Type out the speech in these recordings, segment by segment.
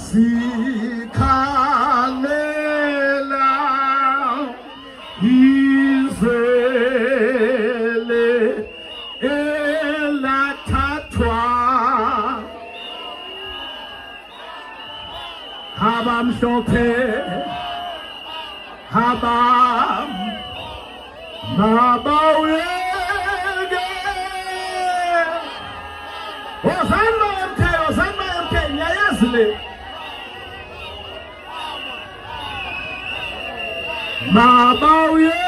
sikhalela izele elathathwa abamhlophe mabaweke ozanba yamke ngiyayazi le mabaweke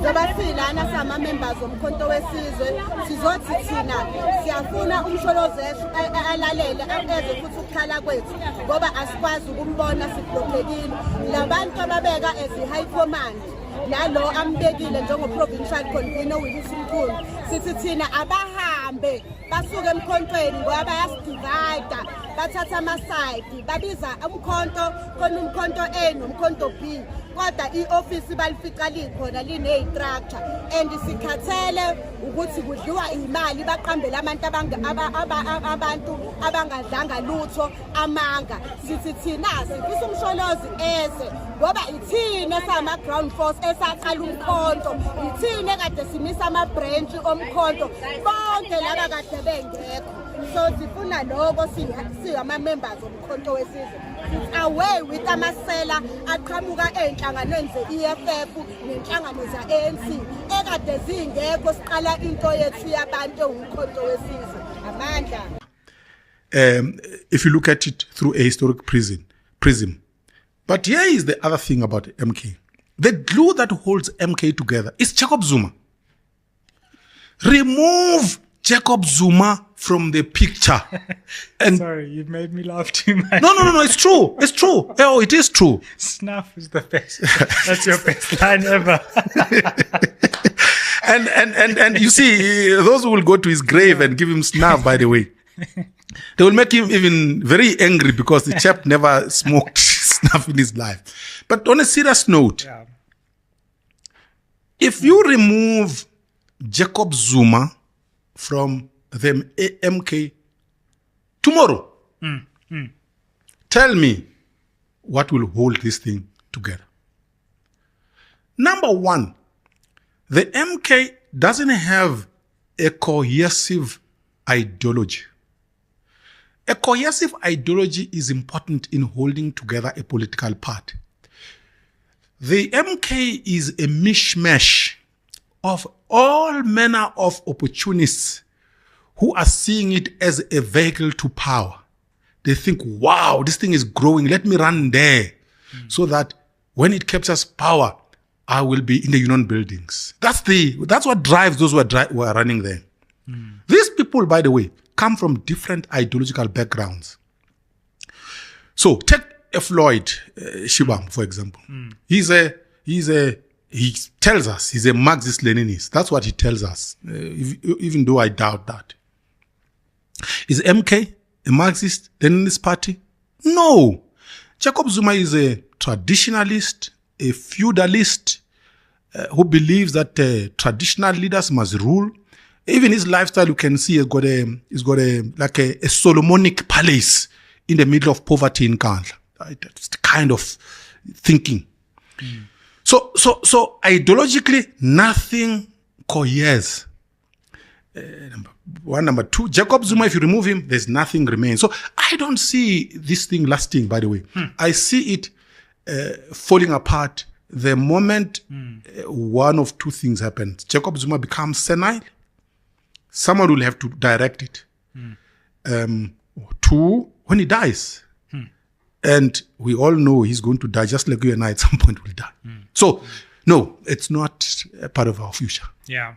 Sebasilana sama members omkhonto wesizwe sizothi thina siyafuna umsholozi alalele eze futhi ukukhala kwethu ngoba asikwazi ukumbona siblockekile labantu ababeka as high command nalo ambekile njengo provincial convener uyisimkhulu sithi thina abahambe basuke emkhontweni ngoba bayasidivide bathatha ama-side babiza umkhonto khona umkhonto A nomkhonto B kodwa i-office balifica likhona line-structure and sikhathele ukuthi kudliwa imali baqambele abantu abangadlanga lutho amanga sithi thina sifisa umsholozi eze ngoba ithina sama-ground force esaqala umkhonto ithina kade simisa ama-branch omkhonto bonke laba kade bengekho so sifuna lokho siyama-members omkhonto wesizwe away with amasela aqhamuka ey'nhlanganweni ze-EFF nenhlangano za-ANC ekade zingekho siqala into yethu yabantu ewumkhonto wesizwe amandla. If you look at it through a historic prism. But here is the other thing about MK. The glue that holds MK together is Jacob Zuma. Remove Jacob Zuma from the picture. And sorry, you've made me laugh too much. No, it's true. It's true. Oh, it is true. Snuff is the best. That's your best line ever. and you see, those who will go to his grave and give him snuff, by the way, they will make him even very angry because the chap never smoked snuff in his life. But on a serious note, if you remove Jacob Zuma from the MK tomorrow, tell me what will hold this thing together. Number one, the MK doesn't have a cohesive ideology. A cohesive ideology is important in holding together a political party. The MK is a mishmash of all manner of opportunists who are seeing it as a vehicle to power. They think, wow, this thing is growing. Let me run there so that when it captures power, I will be in the union buildings. That's what drives those who are running there. These people, by the way, come from different ideological backgrounds. So take a Floyd Shibam, for example. He tells us he's a Marxist-Leninist. That's what he tells us, even though I doubt that. Is MK a Marxist-Leninist party? No. Jacob Zuma is a traditionalist, a feudalist who believes that traditional leaders must rule. Even his lifestyle, you can see, he's got a Solomonic palace in the middle of poverty in Kandla. Right? That's the kind of thinking. So ideologically, nothing coheres. Number one. Number two, Jacob Zuma, if you remove him, there's nothing remains. So I don't see this thing lasting, by the way. I see it falling apart the moment one of two things happens. Jacob Zuma becomes senile. Someone will have to direct it. Two, when he dies. And we all know he's going to die, just like you and I at some point will die. So, no, it's not a part of our future. Yeah.